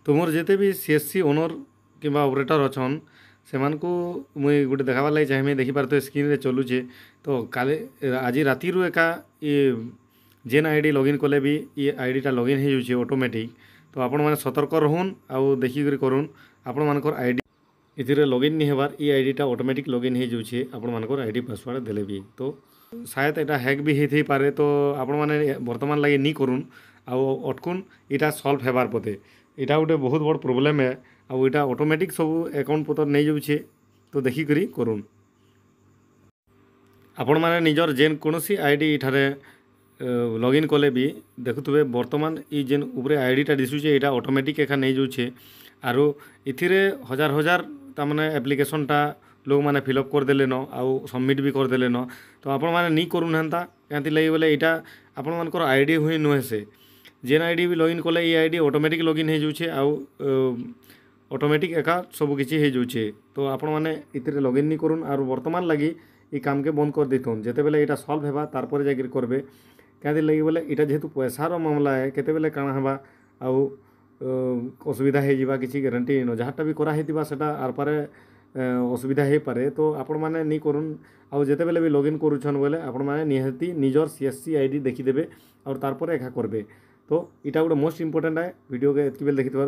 तो मोर जिते भी सीएससी ओनर किंबा ऑपरेटर अछन सेमानकु मुई गोटे देखाबार लगी चाहे देखिपारे स्क्रीन रे चलुचे। तो काले आज राति एका ये जेन आईडी लॉगिन कले भी ये आईडीटा लॉगिन हो जाऊे ऑटोमेटिक। तो आपण मैंने सतर्क रहन आउ देखिक करूँ आपण मानकर आईडी इधर लॉगिन नहीं होबार ये आईडीटा ऑटोमेटिक लॉगिन हो जाऊे आपण मानकर आईडी पासवर्ड देले भी। तो शायद एटा हैक भी होई पारे। तो आपण माने वर्तमान लगे नहीं करूँ आउ अटकुन इटा सॉल्व हेबार पते इटा गोटे बहुत बड़ प्रोब्लेम है। आउ इटा ऑटोमेटिक सब अकाउंट पतर नहीं जाऊे। तो देखिक करूँ आपण माने निजर जेन कोनोसी आईडी इठारे लॉगिन कले भी देखुवे बर्तमान ये जेन उपरे आईडीटा दिशुचे यहाँ ऑटोमेटिक एका नहीं जाऊे। आरो इथिरे हजार हजार तामाने एप्लिकेशनटा लोग मैंने फिलअप करदेले न आउ सबमिट भी करदेले न। तो आपण मैंने नहीं करूँ हेन्ता क्या लगे बोले यहाँ आपण मानकर आईडी हुई नुहे से जेन आईडी भी लॉगिन कले ये आईडी ऑटोमेटिक लॉगिन हो जाऊे आउ ऑटोमेटिक एका सब किसी हो जाऊे। तो आपण मैंने इतने लॉगिन नहीं करूँ और वर्तमान लगी ये काम के बंद कर देथुन जिते बेले यहाँ सॉल्व हेबा तारपर जाकर करबे क्या लगे बोले यहाँ जेहेतु पैसार मामला है केते बेले काଣା हेबा आउ असुविधा हो जावा किसी गारंटी न जहाँटा भी कराई सेटा आर पारे असुविधा हो पारे। तो आपण मैंने नहीं करूँ आउ जिते बेले भी लॉगिन करुछन बोले आपण मैंने निहाती निजर सीएससी आईडी देखीदेवे और तारपर एका करबे। तो यहाँ गोटे मोस्ट इंपोर्टेंट है वीडियो के एतकी बेले देखिथिबार।